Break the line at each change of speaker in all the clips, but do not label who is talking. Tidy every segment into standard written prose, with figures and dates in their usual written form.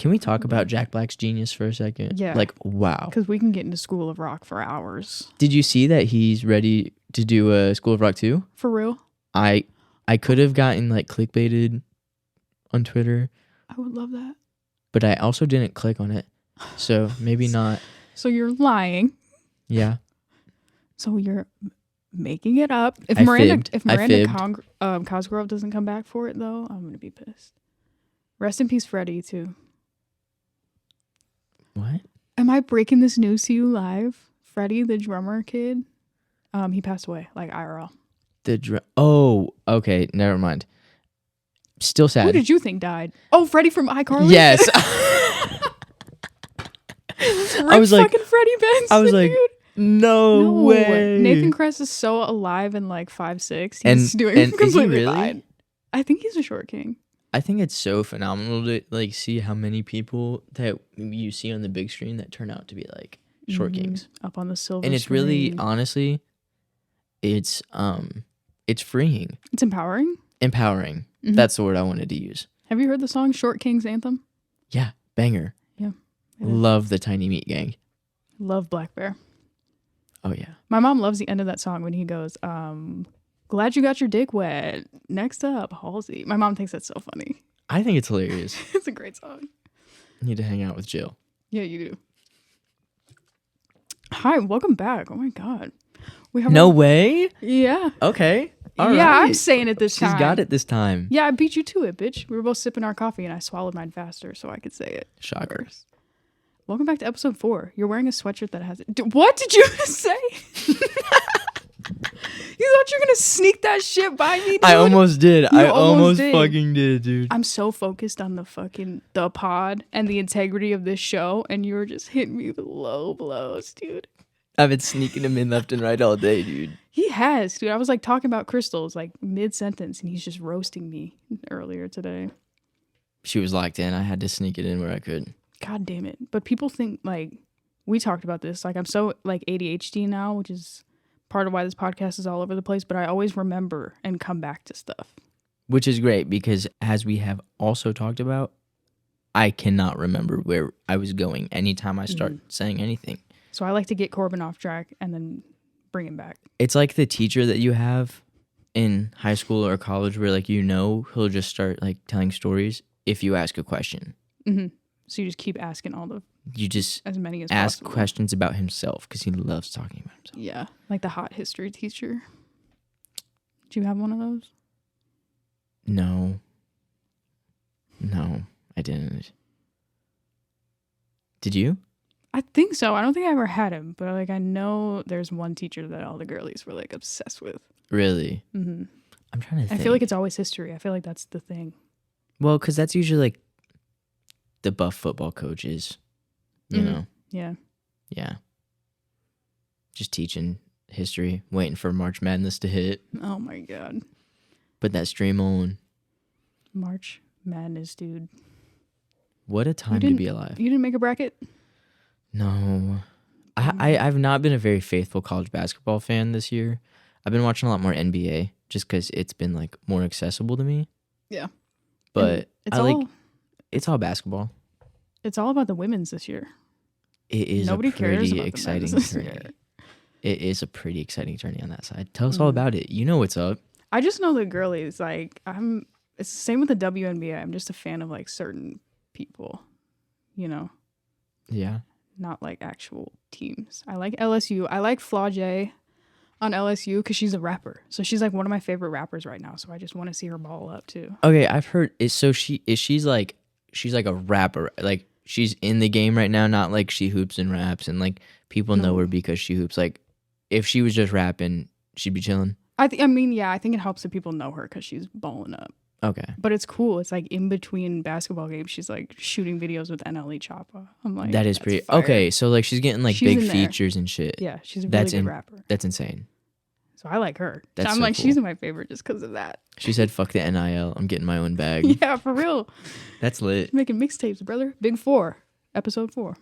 Can we talk about Jack Black's genius for a second?
Yeah.
Like, wow.
Because we can get into School of Rock for hours.
Did you see that he's ready to do a School of Rock 2?
For real?
I could have gotten like clickbaited on Twitter,
I would love that.
but I also didn't click on it. So maybe not.
So you're lying.
Yeah.
So you're making it up. If
I
Miranda
fibbed.
Cosgrove doesn't come back for it, though, I'm going to be pissed. Rest in peace, Freddie, too.
What?
Am I breaking this news to you live? Freddie, the drummer kid, he passed away, like IRL.
Oh, okay. Never mind. Still sad.
Who did you think died? Oh, Freddie from iCarly?
Yes. I was like,
fucking Freddie Benson,
I was like,
dude.
No way.
Nathan Kress is so alive and like 5'6". He's
And
doing
is he
completely
really?
fine. I think he's a short king.
I think it's so phenomenal to like see how many people that you see on the big screen that turn out to be like short kings.
Up on the silver
And it's
screen.
really, honestly, it's freeing,
It's empowering.
empowering.
Mhm.
That's the word I wanted to use.
Have you heard the song Short King's Anthem?
Yeah, banger.
Yeah.
Love the Tiny Meat Gang.
Love Black Bear.
Oh yeah.
My mom loves the end of that song when he goes, glad you got your dick wet. Next up, Halsey. My mom thinks that's so funny.
I think it's hilarious.
It's a great song.
Need to hang out with Jill.
Yeah, you do. Hi, welcome back. Oh my God. We have
No way?
Yeah.
Okay. All
yeah,
right.
I'm saying it this time.
She's got it this time.
Yeah, I beat you to it, bitch. We were both sipping our coffee and I swallowed mine faster so I could say it.
Shocker.
First. Welcome back to episode 4. You're wearing a sweatshirt that has it. What did you say? You thought you were going to sneak that shit by me, dude?
I almost did. I almost
did.
fucking did, dude.
I'm so focused on the pod and the integrity of this show, and you were just hitting me with low blows, dude.
I've been sneaking him in left and right all day, dude.
He has, dude. I was like talking about crystals, like mid-sentence, and he's just roasting me earlier today.
She was locked in. I had to sneak it in where I could.
God damn it. But people think, like, we talked about this. Like, I'm so, like, ADHD now, which is part of why this podcast is all over the place. But I always remember and come back to stuff.
Which is great because, as we have also talked about, I cannot remember where I was going anytime I start saying anything.
So I like to get Corbin off track and then bring him back.
It's like the teacher that you have in high school or college where, like, he'll just start, like, telling stories if you ask a question.
Mm-hmm. So you just keep asking as many as
ask
possible.
questions about himself because he loves talking about himself.
Yeah, like the hot history teacher. Do you have one of those?
No, I didn't. Did you?
I think so. I don't think I ever had him, but like I know there's one teacher that all the girlies were like obsessed with.
Really?
Mm-hmm.
I'm trying to think.
I feel like it's always history. I feel like that's the thing.
Well, because that's usually like the buff football coaches, you know?
Yeah.
Yeah. Just teaching history, waiting for March Madness to hit.
Oh my God.
Put that stream on.
March Madness, dude.
What a time to be alive.
You didn't make a bracket?
No. I've not been a very faithful college basketball fan this year. I've been watching a lot more NBA just because it's been like more accessible to me.
Yeah.
But it's all basketball.
It's all about the women's this year.
It is
Nobody
a
cares
pretty
about
exciting
the men's this
tourney.
year.
It is a pretty exciting tourney on that side. Tell us all about it. You know what's up.
I just know the girlies. Like it's the same with the WNBA. I'm just a fan of like certain people, you know.
Yeah.
Not like actual teams. I like LSU. I like Flau'jae on LSU because she's a rapper. So she's like one of my favorite rappers right now. So I just want to see her ball up too.
Okay, I've heard. She's like a rapper. Like she's in the game right now. Not like she hoops and raps and like people know her because she hoops. Like if she was just rapping, she'd be chilling.
I think it helps that people know her because she's balling up.
Okay.
But it's cool. It's like in between basketball games, she's like shooting videos with NLE Choppa. I'm like,
that is pretty.
fire.
Okay, so like she's getting like
She's
big
in there.
features and shit.
Yeah, she's a really good rapper.
That's insane.
So I like her.
That's
I'm
so
like,
cool.
she's my favorite just because of that.
She said, "Fuck the NIL. I'm getting my own bag."
Yeah, for real.
That's lit.
Making mixtapes, brother. Big 4, episode 4.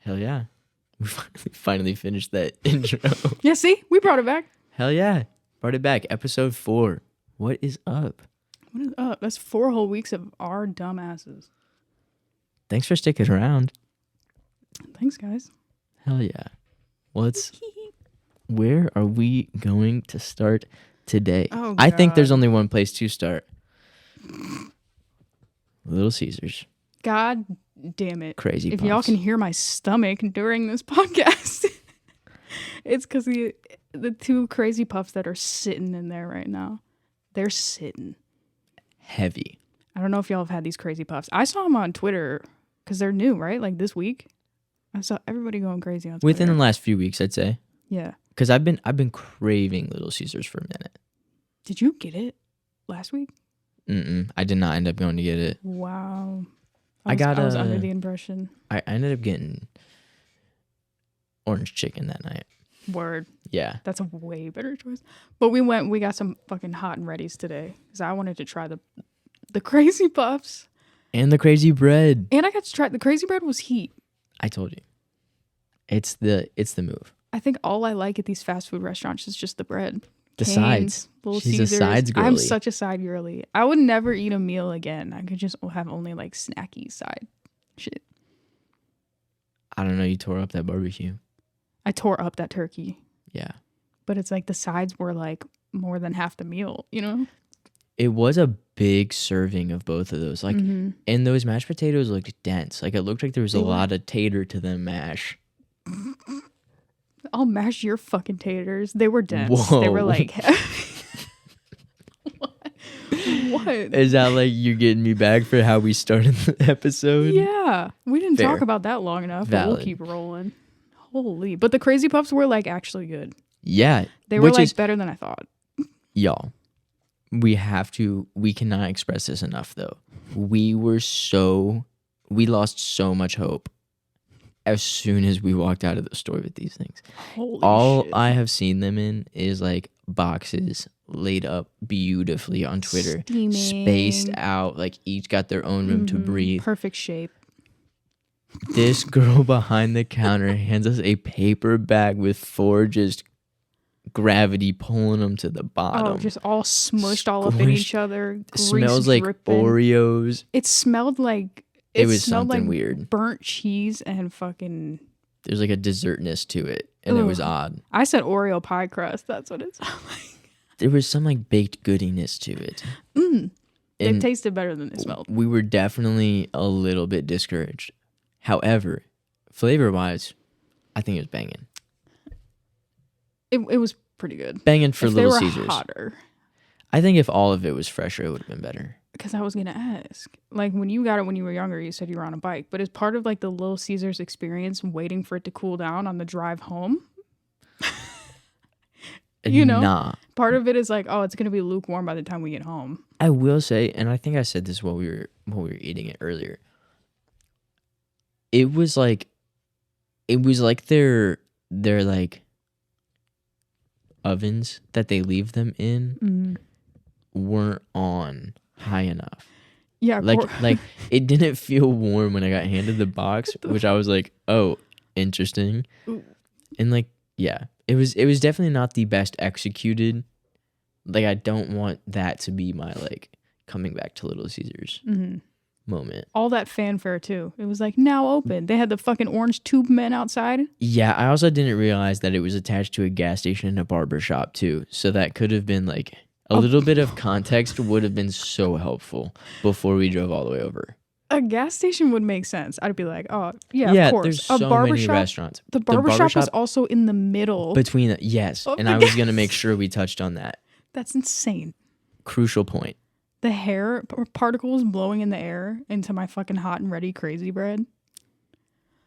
Hell yeah. We finally finished that intro.
Yeah, see? We brought it back.
Hell yeah. Brought it back. Episode 4. What is up?
What is up? That's 4 whole weeks of our dumb asses.
Thanks for sticking around.
Thanks, guys.
Hell yeah. Where are we going to start today?
Oh,
I think there's
God.
only one place to start. Little Caesars.
God damn it.
Crazy
If
Puffs.
y'all can hear my stomach during this podcast, it's because the two Crazy Puffs that are sitting in there right now. They're sitting.
Heavy.
I don't know if y'all have had these Crazy Puffs. I saw them on Twitter because they're new, right? Like this week. I saw everybody going crazy on Twitter.
Within the last few weeks, I'd say.
Yeah.
Because I've been craving Little Caesars for a minute.
Did you get it last week?
I did not end up going to get it.
Wow.
I
was under the impression.
I ended up getting orange chicken that night.
Word.
Yeah.
That's a way better choice. But we got some fucking hot and readies today because I wanted to try the Crazy Puffs.
And the crazy bread.
And I got to try, the Crazy Bread was heat.
I told you. It's the move.
I think all I like at these fast food restaurants is just the bread.
The
Cane's,
sides.
Little
She's
Caesars.
a sides girly.
I'm such a side girly. I would never eat a meal again. I could just have only like snacky side shit.
I don't know. You tore up that barbecue.
I tore up that turkey.
Yeah.
But it's like the sides were like more than half the meal, you know?
It was a big serving of both of those. Like, and those mashed potatoes looked dense. Like, it looked like there was a lot of tater to them mash.
I'll mash your fucking taters. They were dense.
Whoa.
They were like... What?
Is that like you getting me back for how we started the episode?
Yeah. We didn't
Fair.
talk about that long enough, but we'll
Valid.
keep rolling. Holy. But the Crazy Puffs were like actually good.
Yeah.
They were like better than I thought.
Y'all, we cannot express this enough though. We lost so much hope as soon as we walked out of the store with these things.
Holy
All
shit.
I have seen them in is like boxes laid up beautifully on Twitter,
Steaming.
spaced out, like each got their own room to breathe.
Perfect shape.
This girl behind the counter hands us a paper bag with 4 just gravity pulling them to the bottom.
Oh, just all smushed all up in each other.
It
Grease
smells like
dripping.
Oreos.
It smelled like...
It was
smelled
something
like
weird.
burnt cheese and fucking...
There's like a dessertness to it, and it was odd.
I said Oreo pie crust. That's what it sounded like.
There was some like baked goodiness to it.
It tasted better than it smelled.
We were definitely a little bit discouraged. However, flavor-wise, I think it was banging.
It was pretty good.
Banging for
if
Little
they were
Caesars.
hotter.
I think if all of it was fresher, it would have been better.
Because I was going to ask. Like, when you got it when you were younger, you said you were on a bike. But as part of, like, the Little Caesars experience, waiting for it to cool down on the drive home, you know?
Nah.
Part of it is like, oh, it's going to be lukewarm by the time we get home.
I will say, and I think I said this while we were eating it earlier. It was like their like ovens that they leave them in weren't on high enough.
Yeah.
Like it didn't feel warm when I got handed the box, which I was like, oh, interesting.
Ooh.
And like, yeah, it was definitely not the best executed. Like, I don't want that to be my like coming back to Little Caesars moment.
All that fanfare too. It was like, now open. They had the fucking orange tube men outside.
Yeah, I also didn't realize that it was attached to a gas station and a barber shop too. So that could have been like a little bit of context would have been so helpful before we drove all the way over.
A gas station would make sense. I'd be like, oh, yeah,
Yeah,
of course.
there's
A
so
barber
many
shop,
restaurants.
The barbershop was also in the middle.
Between yes,
of
and
the
I was
gas
going to make sure we touched on that.
That's insane.
Crucial point.
The hair particles blowing in the air into my fucking hot and ready crazy bread.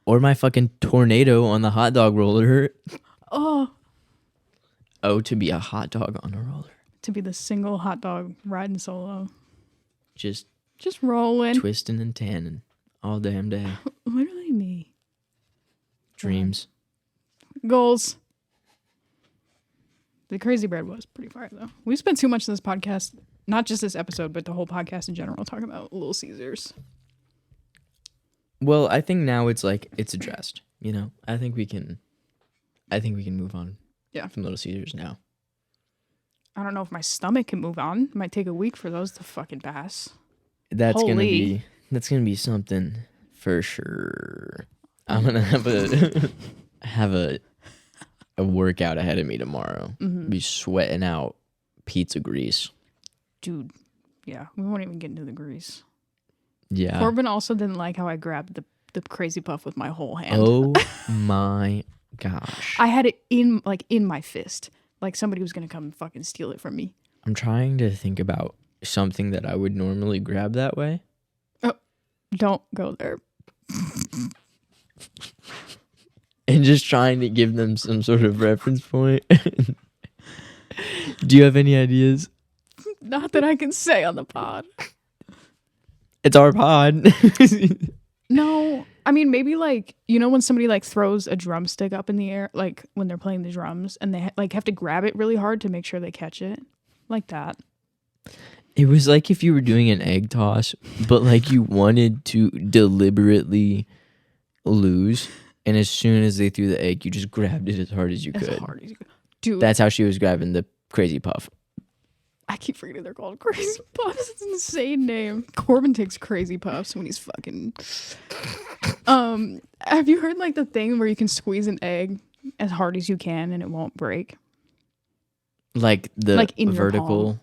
Or my fucking tornado on the hot dog roller.
Oh,
To be a hot dog on a roller.
to be the single hot dog riding solo.
Just
rolling.
twisting and tanning all damn day.
Literally me.
Dreams.
Goals. The crazy bread was pretty fire though. We spent too much of this podcast, not just this episode, but the whole podcast in general, talking about Little Caesars.
Well, I think now it's like it's addressed. You know, I think we can move on.
Yeah.
From Little Caesars now.
I don't know if my stomach can move on. It might take a week for those to fucking pass.
That's
Holy.
gonna be something For sure. I'm gonna have a workout ahead of me tomorrow. Be sweating out pizza grease.
Dude, yeah, we won't even get into the grease.
Yeah.
Corbin also didn't like how I grabbed the crazy puff with my whole hand.
Oh my gosh.
I had it in my fist. Like somebody was gonna come and fucking steal it from me.
I'm trying to think about something that I would normally grab that way.
Oh, don't go there.
And just trying to give them some sort of reference point. Do you have any ideas?
Not that I can say on the pod.
It's our pod.
No, I mean maybe like when somebody like throws a drumstick up in the air, like when they're playing the drums, and they like have to grab it really hard to make sure they catch it, like that.
It was like if you were doing an egg toss, but like you wanted to deliberately lose, and as soon as they threw the egg, you just grabbed it as hard as you could.
As hard as you could. Dude,
That's how she was grabbing the crazy puff.
I keep forgetting they're called Crazy Puffs. It's an insane name. Corbin takes Crazy Puffs when he's fucking. Have you heard like the thing where you can squeeze an egg as hard as you can and it won't break?
Like the
Like in your
vertical.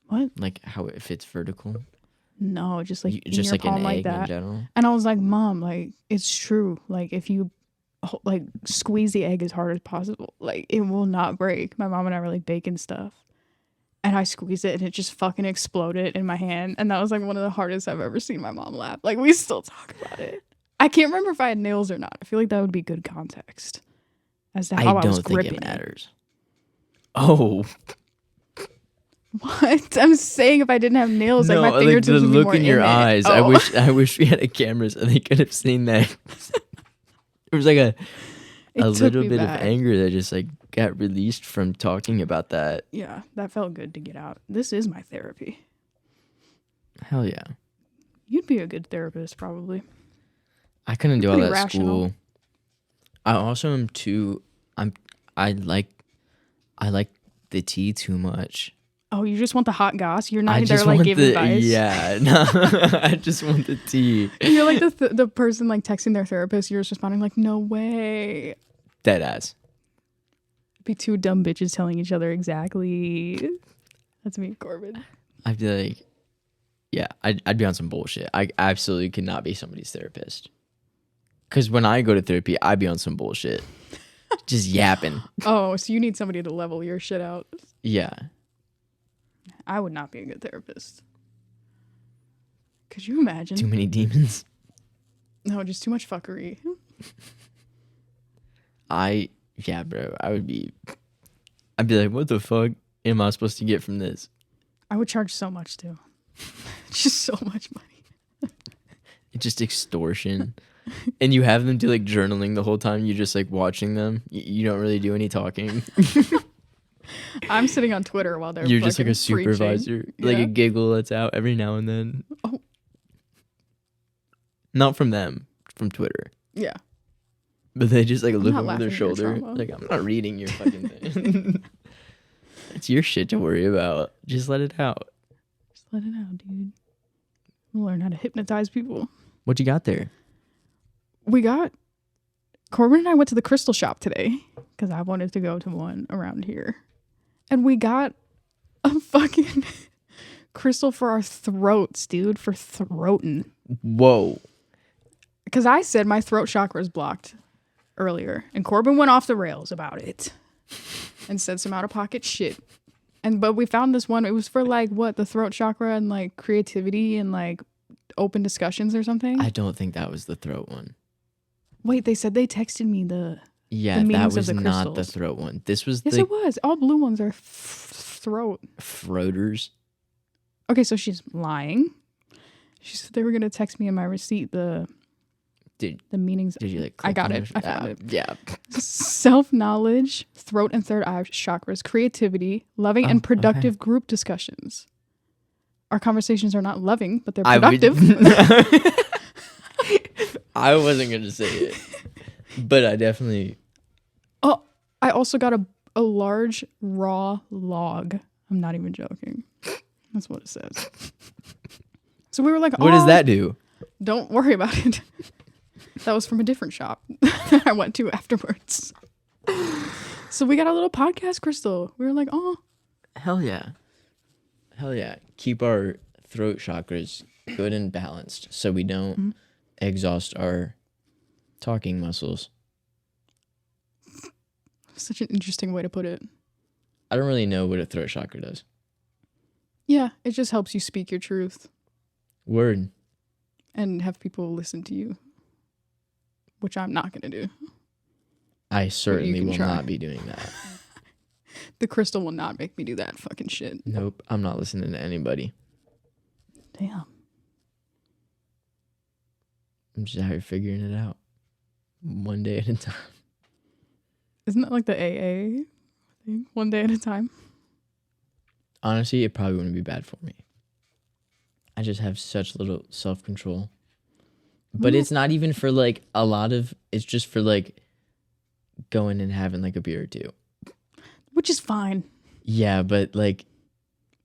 What?
Like how it fits vertical.
No, just like in
just
your
like
palm
an
like
egg in
that.
general.
And I was like, Mom, like it's true. Like if you like squeeze the egg as hard as possible, like it will not break. My mom and I were like baking stuff. And I squeezed it and it just fucking exploded in my hand. And that was like one of the hardest I've ever seen my mom laugh. Like we still talk about it. I can't remember if I had nails or not. I feel like that would be good context as to how I was gripping
it matters. Oh.
What? I'm saying if I didn't have nails, like my fingertips
the
would be
look
more
in your eyes.
Oh.
I wish we had a camera so they could have seen that. It was like a little bit of anger that just like got released from talking about that.
Yeah, that felt good to get out. This is my therapy.
Hell yeah.
You'd be a good therapist, probably.
I couldn't do all that
rational.
school. I also am too. I like the tea too much.
Oh, you just want the hot goss? You're
I
not there
just
like
want
giving advice?
Yeah, no, I just want the tea.
You're like the person like texting their therapist. You're just responding like, no way.
Dead ass.
Be two dumb bitches telling each other exactly. That's me, Corbin.
I'd be like, yeah, I'd be on some bullshit. I absolutely could not be somebody's therapist. Because when I go to therapy, I'd be on some bullshit. Just yapping.
Oh, so you need somebody to level your shit out.
Yeah.
I would not be a good therapist. Could you imagine?
Too many demons.
No, just too much fuckery.
Yeah, bro. I'd be like, what the fuck am I supposed to get from this?
I would charge so much too. Just so much money.
It's just extortion. And you have them do like journaling the whole time. You're just like watching them. You don't really do any talking.
I'm sitting on Twitter while they're
You're just like a
preaching.
supervisor. Like a giggle that's out every now and then.
Oh.
Not from them, from Twitter.
Yeah.
But they just like look
not
over their
laughing at your
shoulder.
trauma.
Like, I'm not reading your fucking thing. It's your shit to worry about. Just let it out.
Just let it out, dude. We'll learn how to hypnotize people.
What you got there?
Corbin and I went to the crystal shop today because I wanted to go to one around here. And we got a fucking crystal for our throats, dude, for throating.
Whoa.
Because I said my throat chakra is blocked earlier. And Corbin went off the rails about it and said some out-of-pocket shit. But we found this one. It was for like, what, the throat chakra and like creativity and like open discussions or something?
I don't think that was the throat one.
Wait, they said they texted me the
Yeah, that was not the throat one. This was
Yes, it was. All blue ones are throat.
Throaters.
Okay, so she's lying. She said they were going to text me in my receipt the meanings.
Did you like
I
click
got
on
it. I found it.
Yeah.
Self-knowledge, throat and third eye chakras, creativity, loving and productive group discussions. Our conversations are not loving, but they're productive.
I wasn't going to say it, but I definitely...
Oh, I also got a large raw log. I'm not even joking. That's what it says. So we were like,
what does that do?
Don't worry about it. That was from a different shop that I went to afterwards. So we got a little podcast crystal. We were like, oh.
Hell yeah. Hell yeah. Keep our throat chakras good and balanced so we don't exhaust our talking muscles.
Such an interesting way to put it.
I don't really know what a throat chakra does.
Yeah, it just helps you speak your truth.
Word.
And have people listen to you. Which I'm not going to do.
I certainly will
try.
not be doing that.
The crystal will not make me do that fucking shit.
Nope. I'm not listening to anybody.
Damn.
I'm just out here figuring it out. One day at a time.
Isn't that like the AA thing? One day at a time?
Honestly, it probably wouldn't be bad for me. I just have such little self-control. But it's not even for like a lot of, it's just for like going and having like a beer or two.
Which is fine.
Yeah, but like.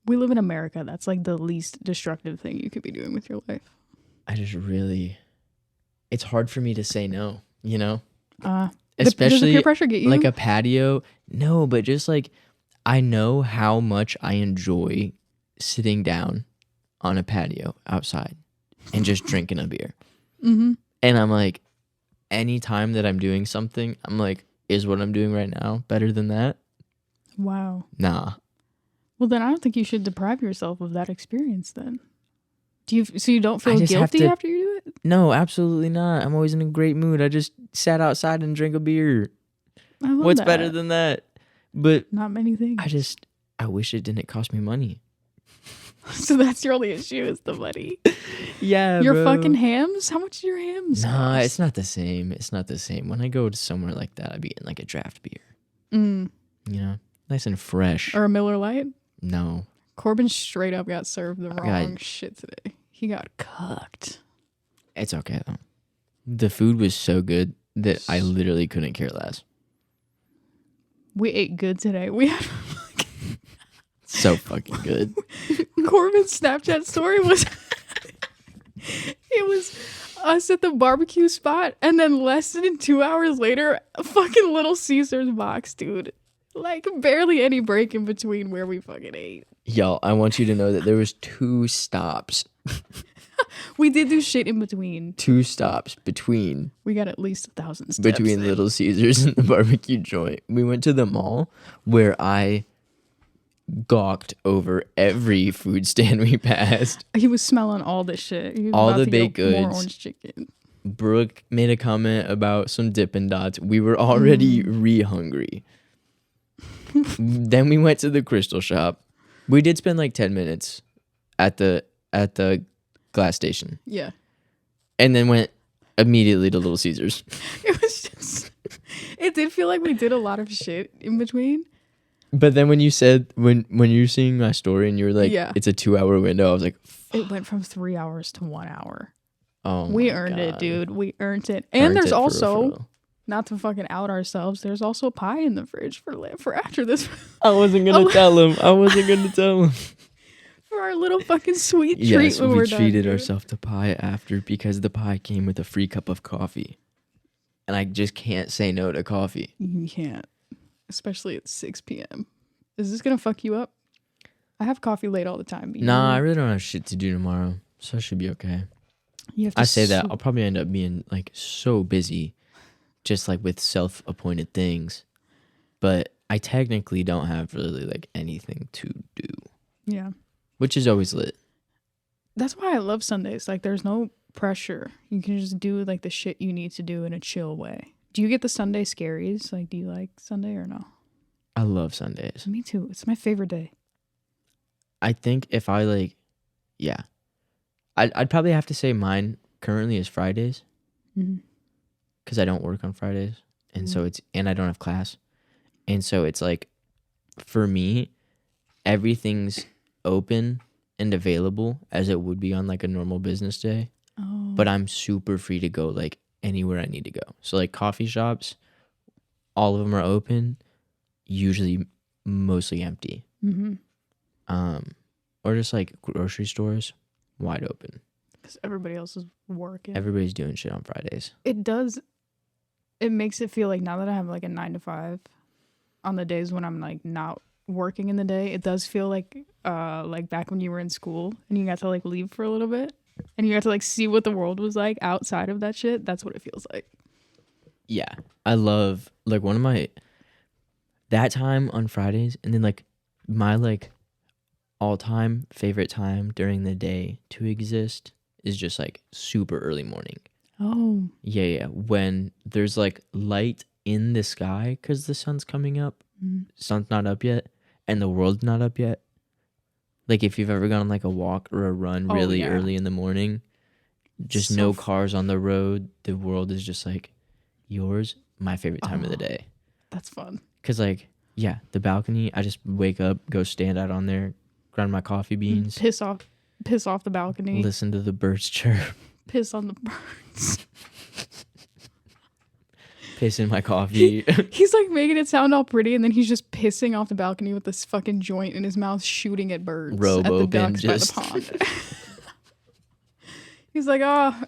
We live in America. That's like the least destructive thing you could be doing with your life.
I just really, it's hard for me to say no, you know?
Especially does the peer pressure get you?
Like a patio. No, but just like, I know how much I enjoy sitting down on a patio outside and just drinking a beer.
Mm-hmm.
And I'm like, anytime that I'm doing something, I'm like, is what I'm doing right now better than that?
Wow.
Nah.
Well, then I don't think you should deprive yourself of that experience then. So you don't feel guilty after you do it?
No, absolutely not. I'm always in a great mood. I just sat outside and drank a beer.
I love
What's
that.
better than that? But
not many things.
I wish it didn't cost me money.
So that's your only issue is the money.
Yeah,
your fucking hams? How much are your hams?
Nah, it's not the same. It's not the same. When I go to somewhere like that, I'd be getting like a draft beer.
Mm.
You know, nice and fresh.
Or a Miller Lite?
No.
Corbin straight up got served the wrong shit today. He got cooked.
It's okay though. The food was so good that I literally couldn't care less.
We ate good today. We had
so fucking good.
Corbin's Snapchat story was it was us at the barbecue spot, and then less than 2 hours later, a fucking Little Caesars box, dude. Like barely any break in between where we fucking ate.
Y'all, I want you to know that there was 2 stops.
We did do shit in between.
2 stops between.
We got at least 1,000 steps.
Between Little Caesars and the barbecue joint. We went to the mall where I gawked over every food stand we passed.
He was smelling all this shit. He was
all
about
the
to
baked
get more
goods.
orange chicken.
Brooke made a comment about some Dippin' Dots. We were already re-hungry. Then we went to the crystal shop. We did spend like 10 minutes at the glass station.
Yeah.
And then went immediately to Little Caesars.
It was just it did feel like we did a lot of shit in between.
But then when you said when you were seeing my story and you were like, it's a 2-hour window, I was like, fuck.
It went from 3 hours to 1 hour.
Oh,
we earned it, dude. We earned it. And there's also,
for real.
not to fucking out ourselves, there's also pie in the fridge for after this.
I wasn't gonna tell him.
For our little fucking sweet treat
yes,
when
we
we're done.
treated ourselves to pie after because the pie came with a free cup of coffee. And I just can't say no to coffee.
You can't. Especially at 6 p.m. Is this gonna fuck you up? I have coffee late all the time.
Nah, I really don't have shit to do tomorrow. So I should be okay. I say that. I'll probably end up being like so busy. Just like with self-appointed things. But I technically don't have really like anything to do.
Yeah.
Which is always lit.
That's why I love Sundays. Like there's no pressure. You can just do like the shit you need to do in a chill way. Do you get the Sunday scaries? Like do you like Sunday or no?
I love Sundays.
Me too. It's my favorite day.
I think if I like, yeah. I'd probably have to say mine currently is Fridays.
Mm-hmm.
Because I don't work on Fridays. And so and I don't have class. And so it's like, for me, everything's open and available as it would be on like a normal business day.
Oh.
But I'm super free to go like anywhere I need to go. So like coffee shops, all of them are open, usually mostly empty.
Mm-hmm.
Or just like grocery stores, wide open.
because everybody else is working.
Everybody's doing shit on Fridays.
It does. It makes it feel like now that I have like a 9 to 5 on the days when I'm like not working in the day, it does feel like back when you were in school and you got to like leave for a little bit and you got to like see what the world was like outside of that shit. That's what it feels like.
Yeah. I love like one of my that time on Fridays, and then like my like all-time favorite time during the day to exist is just like super early morning.
Oh.
Yeah. When there's like light in the sky because the sun's coming up. Sun's not up yet, and the world's not up yet. Like if you've ever gone on like a walk or a run really early in the morning, just so no cars on the road. The world is just like yours. My favorite time of the day.
That's fun.
Cause like the balcony. I just wake up, go stand out on there, grind my coffee beans,
piss off the balcony,
listen to the birds chirp,
piss on the birds.
Piss in my coffee.
He's like making it sound all pretty, and then he's just pissing off the balcony with this fucking joint in his mouth, shooting at birds at the ducks by the pond. He's like,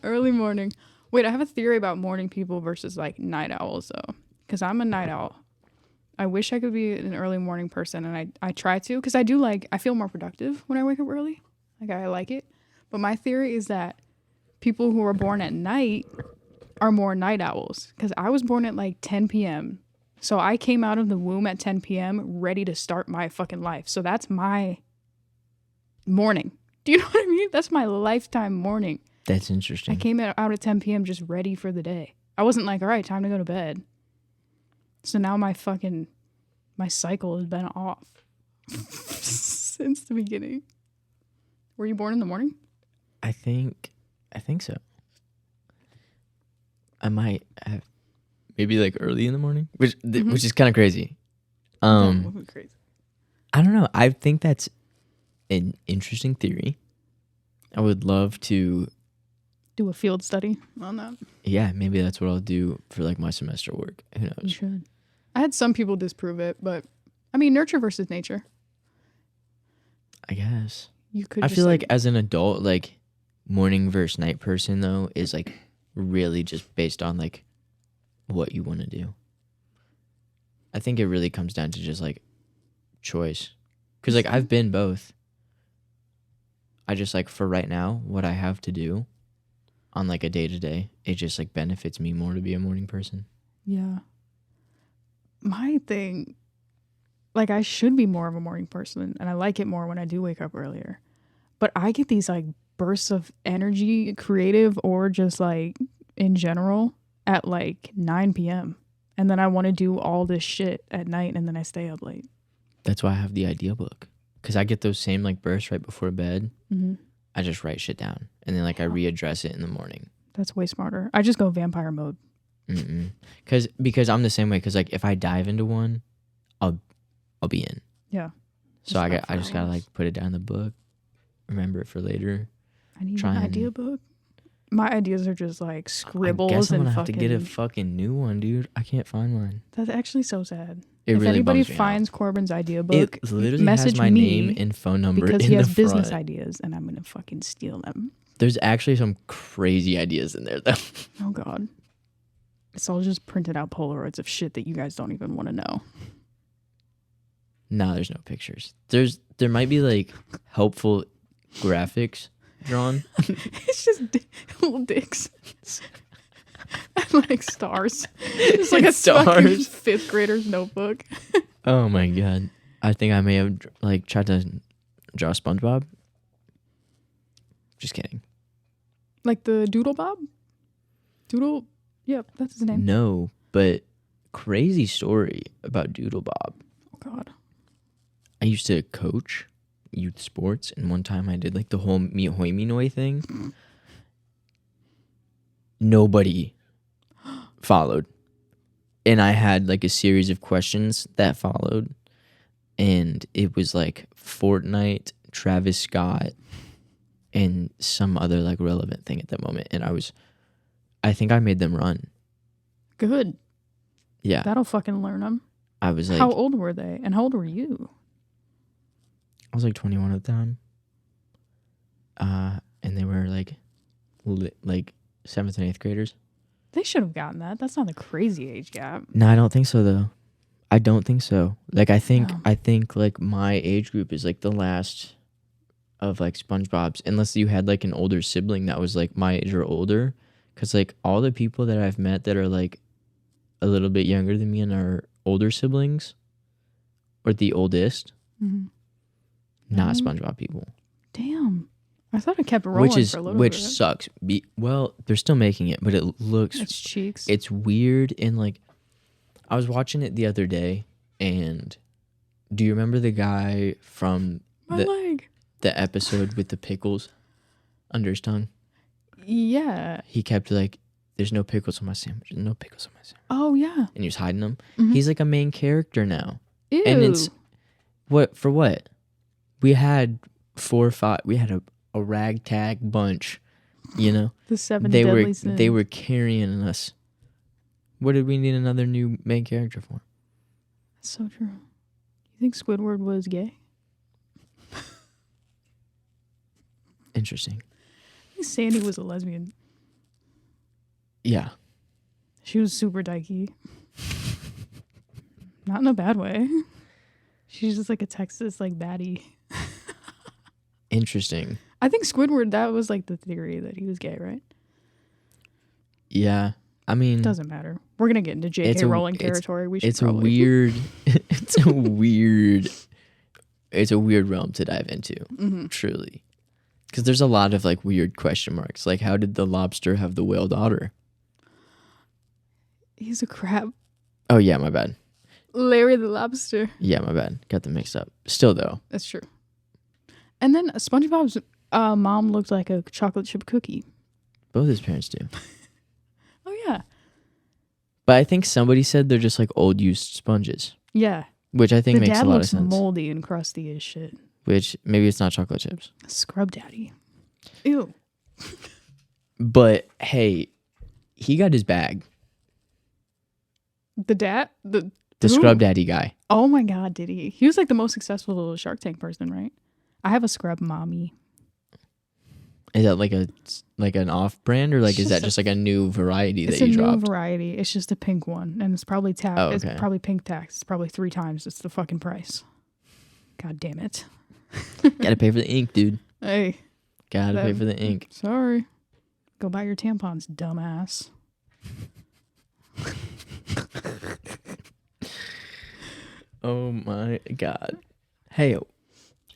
early morning. Wait, I have a theory about morning people versus like night owls though, because I'm a night owl. I wish I could be an early morning person, and I try to, because I feel more productive when I wake up early. Like I like it. But my theory is that people who are born at night are more night owls, because I was born at like 10 p.m. So I came out of the womb at 10 p.m. ready to start my fucking life. So that's my morning. Do you know what I mean? That's my lifetime morning.
That's interesting.
I came out at 10 p.m. just ready for the day. I wasn't like, all right, time to go to bed. So now my cycle has been off since the beginning. Were you born in the morning?
I think so. I might have maybe like early in the morning, which is kind of crazy.
Crazy.
I don't know. I think that's an interesting theory. I would love to
do a field study on that.
Yeah, maybe that's what I'll do for like my semester work. Who knows?
You should. I had some people disprove it, but I mean, nurture versus nature.
I guess.
You could.
I feel like as an adult, like morning versus night person though is like really just based on like what you want to do. I think it really comes down to just like choice, because like I've been both. I just like for right now what I have to do on like a day to day, it just like benefits me more to be a morning person.
Yeah. My thing, like I should be more of a morning person, and I like it more when I do wake up earlier, but I get these like bursts of energy, creative or just like in general, at like 9 p.m. And then I want to do all this shit at night, and then I stay up late.
That's why I have the idea book, because I get those same like bursts right before bed. I just write shit down, and then like I readdress it in the morning.
That's way smarter. I just go vampire mode.
Because I'm the same way. Because like if I dive into one, I'll be in.
Yeah.
So I just gotta like put it down in the book, remember it for later.
I need an idea book. My ideas are just like scribbles.
I guess I'm gonna
and
have to get a fucking new one, dude. I can't find one.
That's actually so sad.
If
really anybody finds Corbin's idea book,
it literally
message
has my
me
name and phone number
because
in
he has
the
business
front.
ideas, and I'm gonna fucking steal them.
There's actually some crazy ideas in there, though.
Oh God, it's all just printed out Polaroids of shit that you guys don't even want to know.
No, there's no pictures. There might be like helpful graphics drawn.
It's just little dicks. And like stars. It's like a fucking fifth grader's notebook.
Oh my God. I think I may have like tried to draw SpongeBob. Just kidding.
Like the Doodle Bob? Yep, that's his name.
No, but crazy story about Doodle Bob.
Oh God.
I used to coach youth sports, and one time I did like the whole me hoi me noi thing. Nobody followed, and I had like a series of questions that followed, and it was like Fortnite, Travis Scott, and some other like relevant thing at that moment, and I think I made them run.
Good.
Yeah,
that'll fucking learn them.
I was like,
how old were they, and how old were you?
I was like 21 at the time, and they were like like 7th and 8th graders.
They should have gotten that. That's not a crazy age gap.
No, I don't think so though. I don't think so. Like I think
Yeah.
like my age group is like the last of like SpongeBob's, unless you had like an older sibling that was like my age or older. Cause like all the people that I've met that are like a little bit younger than me and are older siblings, or the oldest,
Mm-hmm.
not
Mm.
SpongeBob people.
Damn. I thought it kept rolling for a little
Which
bit.
sucks. Well, they're still making it, but it looks
Its cheeks.
it's weird. And like I was watching it the other day, and do you remember the guy from
My leg.
the episode with the pickles under his tongue?
Yeah.
He kept like, there's no pickles on my sandwich. There's no pickles on my sandwich.
Oh, yeah.
And he was hiding them.
Mhm.
He's like a main character now.
Ew.
And it's what? We had 4 or 5. We had a ragtag bunch, you know?
The 7
They
deadly
were
sins.
they were carrying us. What did we need another new main character for?
So true. You think Squidward was gay?
Interesting.
I think Sandy was a lesbian.
Yeah.
She was super dykey. Not in a bad way. She's just like a Texas like baddie.
Interesting.
I think Squidward, that was like the theory that he was gay, right?
Yeah. I mean,
Doesn't matter. We're gonna get into J.K. Rowling territory. We should
it's
probably.
a weird it's a weird realm to dive into.
Mhm.
Truly. Because there's a lot of like weird question marks. Like, how did the lobster have the whale daughter?
He's a crab.
Oh yeah, my bad.
Larry the lobster.
Yeah, my bad. Got them mixed up. Still though.
That's true. And then SpongeBob's mom looked like a chocolate chip cookie.
Both his parents do.
Oh yeah.
But I think somebody said they're just like old used sponges.
Yeah.
Which I think
The
makes
dad
a lot of
looks
sense.
moldy and crusty as shit.
Which maybe it's not chocolate chips.
Scrub daddy. Ew.
But hey, he got his bag.
The dad? The
The
who?
scrub daddy guy.
Oh my god, did he? He was like the most successful Shark Tank person, right? I have a scrub mommy.
Is that like an off brand, or like
It's
is that
just
just like a new variety
It's
that
a
you
new
dropped?
variety. It's just a pink one. And it's probably
Oh,
It's
okay.
probably pink tax. It's probably 3 times. It's the fucking price. God damn it.
Gotta pay for the ink, dude.
Hey.
Gotta pay for the ink.
Sorry. Go buy your tampons, dumbass.
Oh my god. Hey,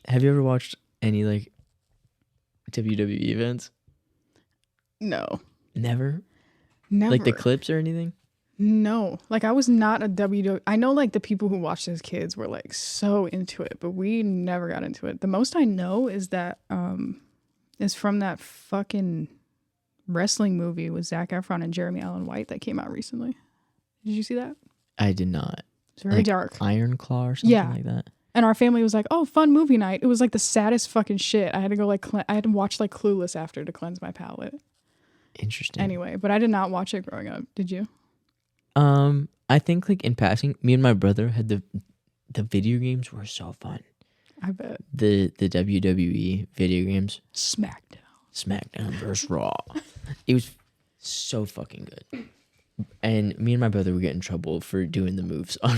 have you ever watched any like WWE events?
No.
Never?
Never.
Like the clips or anything?
No. Like I was not a WWE. I know like the people who watched as kids were like so into it, but we never got into it. The most I know is that is from that fucking wrestling movie with Zac Efron and Jeremy Allen White that came out recently. Did you see that?
I did not.
It's very
Like
dark.
Iron Claw or something
Yeah.
like that.
And our family was like, "Oh, fun movie night." It was like the saddest fucking shit. I had to go like I had to watch like Clueless after to cleanse my palate.
Interesting.
Anyway, but I did not watch it growing up. Did you?
I think like in passing, me and my brother had the video games were so fun.
I bet.
The WWE video games,
SmackDown.
versus Raw. It was so fucking good. And me and my brother would get in trouble for doing the moves on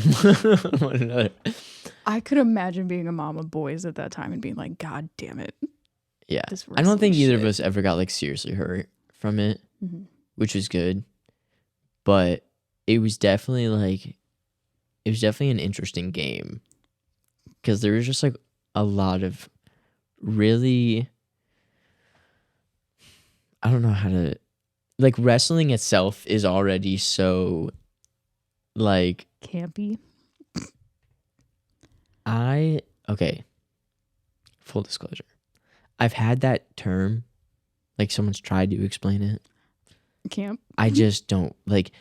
one another.
I could imagine being a mom of boys at that time and being like, "God damn it."
Yeah.
This
I don't think
wrestling
either of
shit.
us ever got like seriously hurt from it,
Mhm.
which was good. But it was definitely an interesting game because there was just like a lot of really, I don't know how to, like wrestling itself is already so like
Campy.
okay, full disclosure, I've had that term, like someone's tried to explain it.
Camp.
I just don't like.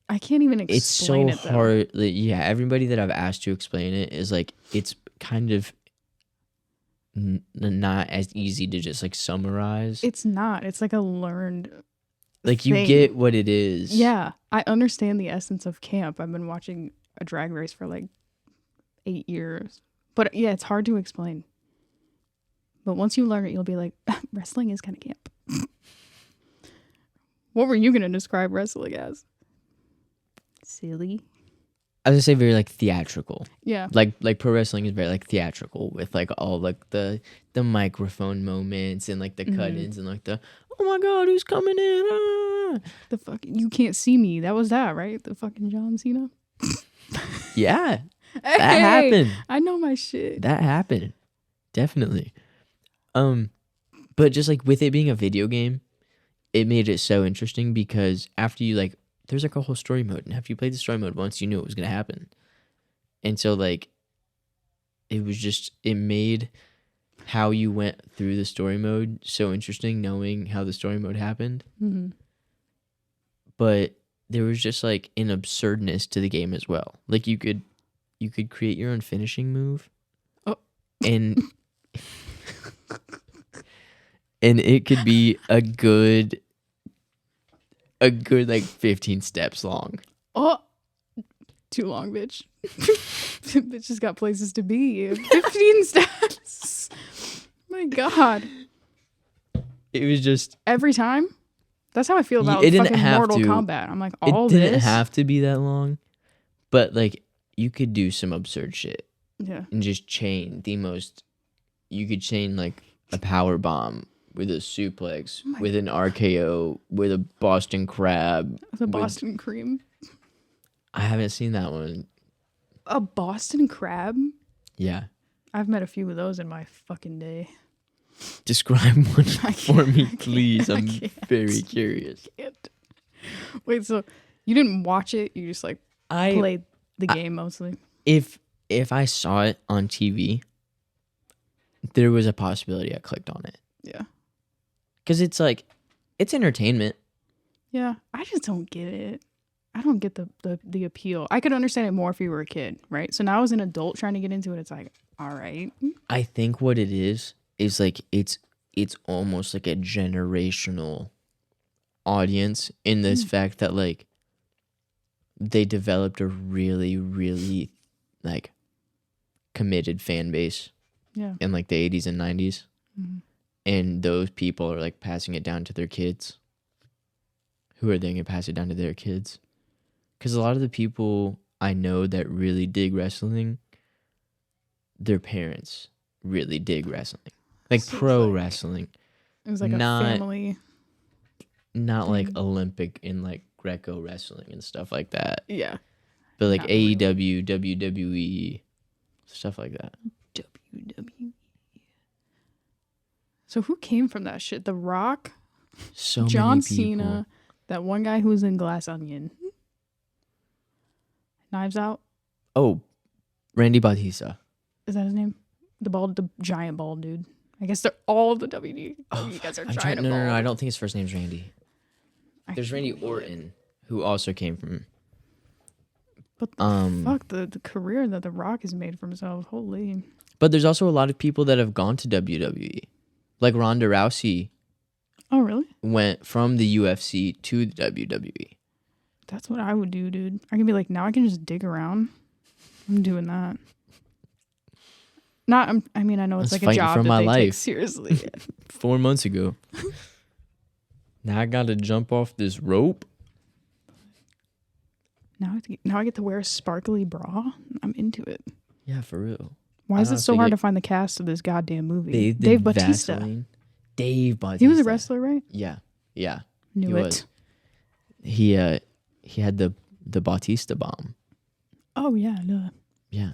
I can't even
It's so
explain it though.
hard. Like, yeah, everybody that I've asked to explain it is like it's kind of not as easy to just like summarize.
It's not. It's like a learned
Like you
thing.
get what it is.
Yeah, I understand the essence of camp. I've been watching a drag race for like 8 years. But yeah, it's hard to explain. But once you learn it, you'll be like, wrestling is kind of camp. What were you gonna describe wrestling as? Silly.
I was gonna say very like theatrical.
Yeah.
Like pro wrestling is very like theatrical with like all like the microphone moments and like the cut-ins and like the oh my god, who's coming in? Ah.
The fucking you can't see me. That was that, right? The fucking John Cena.
Yeah.
Hey,
That happened.
I know my shit.
That happened. Definitely. But just like with it being a video game, it made it so interesting because after you like there's like a whole story mode, and after you played the story mode once, you knew it was gonna happen. And so like it made how you went through the story mode so interesting, knowing how the story mode happened.
Mm-hmm.
But there was just like an absurdness to the game as well. Like you could create your own finishing move.
Oh.
And and it could be a good like 15 steps long.
Oh, too long, bitch. Bitch has got places to be. 15 steps. My God.
It was just
Every time? That's how I feel about
it didn't
fucking
have
Mortal
to.
Kombat. I'm like,
it
all
didn't
this?
have to be that long, but like you could do some absurd shit
Yeah.
and just chain you could chain like a power bomb with a suplex, with an RKO, with a Boston Crab.
The Boston Cream.
I haven't seen that one.
A Boston Crab?
Yeah.
I've met a few of those in my fucking day.
Describe one for me, please. I'm
can't.
very curious.
Wait, so you didn't watch it? You just like played the game mostly?
If I saw it on TV, there was a possibility I clicked on it.
Yeah.
Because it's like, it's entertainment.
Yeah. I just don't get it. I don't get the appeal. I could understand it more if you were a kid, right? So now as an adult trying to get into it, it's like, all right.
I think what it is like it's almost like a generational audience in this fact that like they developed a really, really like committed fan base in like the 80s and 90s. Mm-hmm. And those people are like passing it down to their kids. Who are they going to pass it down to their kids? Because a lot of the people I know that really dig wrestling, their parents really dig wrestling. Like
So
pro
like,
wrestling.
It was like
not,
a family.
Not like Olympic and like Greco wrestling and stuff like that.
Yeah.
But like
Not
AEW, WWE, stuff like that.
WWE. So who came from that shit? The Rock?
So
John
many people.
Cena. That one guy who was in Glass Onion. Knives Out?
Oh, Randy Batista.
Is that his name? The giant bald dude. I guess they're all the WD.
Oh,
you guys are
I'm
trying to
no, I don't think his first name's Randy. There's Randy Orton, who also came from.
But fuck the career that The Rock has made for himself. Holy.
But there's also a lot of people that have gone to WWE, like Ronda Rousey.
Oh really?
Went from the UFC to the WWE.
That's what I would do, dude. I can be like, now I can just dig around. I'm doing that. I mean, I know it's like a job that they take seriously.
4 months ago. Now I gotta jump off this rope.
Now I get to wear a sparkly bra. I'm into it.
Yeah, for real.
Why is it so hard to find the cast of this goddamn movie?
Dave
Bautista.
Vaseline. Dave Bautista.
He was a wrestler, right?
Yeah.
Knew it.
He had the Bautista bomb.
Oh yeah, no.
Yeah.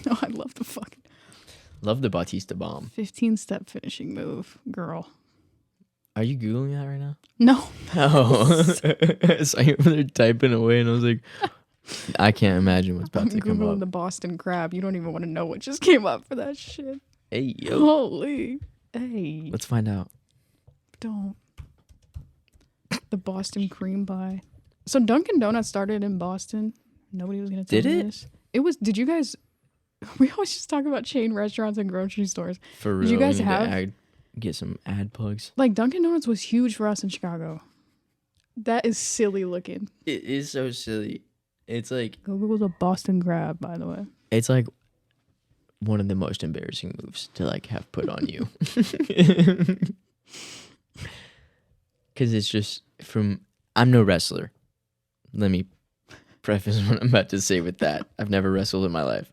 Oh, I love
the Bautista bomb.
15-step finishing move, girl.
Are you Googling that right now?
No.
Oh. So I over there typing away and I was like, I can't imagine what's about to come
Googling
up.
the Boston Crab. You don't even want to know what just came up for that shit.
Hey, yo.
Holy. Hey.
Let's find out.
Don't. The Boston cream pie. So Dunkin' Donuts started in Boston. Nobody was going to tell me this. It was, did you guys, we always just talk about chain restaurants and grocery stores.
For real.
Did you guys have,
get some ad plugs?
like Dunkin' Donuts was huge for us in Chicago. That is silly looking.
It is so silly. It's like,
Go Google the Boston Crab, by the way.
it's like one of the most embarrassing moves to like have put on you. Because it's just, I'm no wrestler. Let me preface what I'm about to say with that. I've never wrestled in my life.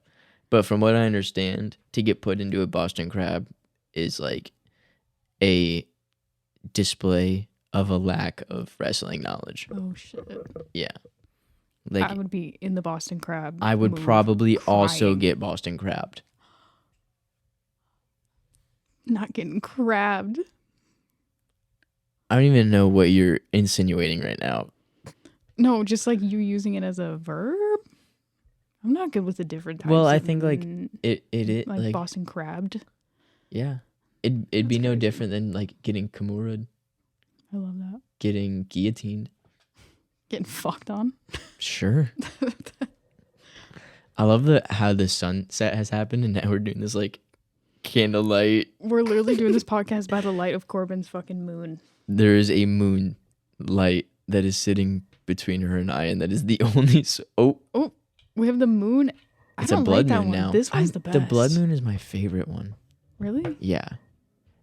But from what I understand, to get put into a Boston Crab is like a display of a lack of wrestling knowledge.
Oh shit.
Yeah. Like
I would be in the Boston Crab.
I would
move,
probably also
crying.
get Boston Crabbed.
Not getting crabbed.
I don't even know what you're insinuating right now.
No, just like you using it as a verb. I'm not good with the different types.
Well, I
of
think like it
like Boston crabbed.
Yeah. It'd be no different than like getting Kimura,
I love that.
getting guillotined.
Getting fucked on.
Sure. I love how the sunset has happened and now we're doing this like candlelight.
We're literally doing this podcast by the light of Corbin's fucking moon.
There is a moon light that is sitting between her and I, and that is the only. Oh,
we have the moon.
It's a blood moon
one.
now.
This one's the best.
The blood moon is my favorite one.
Really?
Yeah,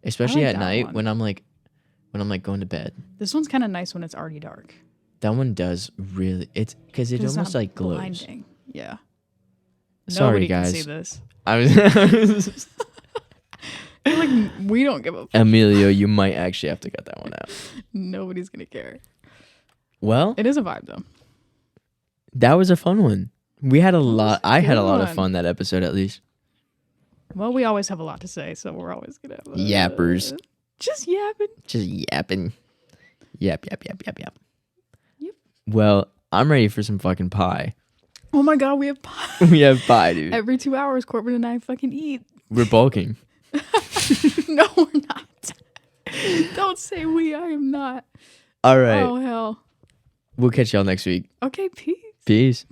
especially
like
at
that
night
one.
when I'm like going to bed.
This one's kind of nice when it's already dark.
That one does really. It's because it
It's
almost
not
like glows.
blinding. Yeah.
Sorry,
Nobody
guys.
can see this.
I was.
Like we don't give a fuck.
Emilio, you might actually have to cut that one out.
Nobody's gonna care.
Well,
It is a vibe though.
that was a fun one. We had a lot. I had a lot of
fun.
fun that episode, at least.
Well, we always have a lot to say, so we're always gonna have
Yappers.
Just yapping.
Just yapping. Yap, yap, yap, yap, yap.
Yep.
Well, I'm ready for some fucking pie.
Oh my god, we have pie.
We have pie, dude.
Every 2 hours, Corbin and I fucking eat.
We're bulking.
No, we're not. Don't say we. I am not.
All right.
Oh hell.
We'll catch y'all next week.
Okay, peace.
Peace.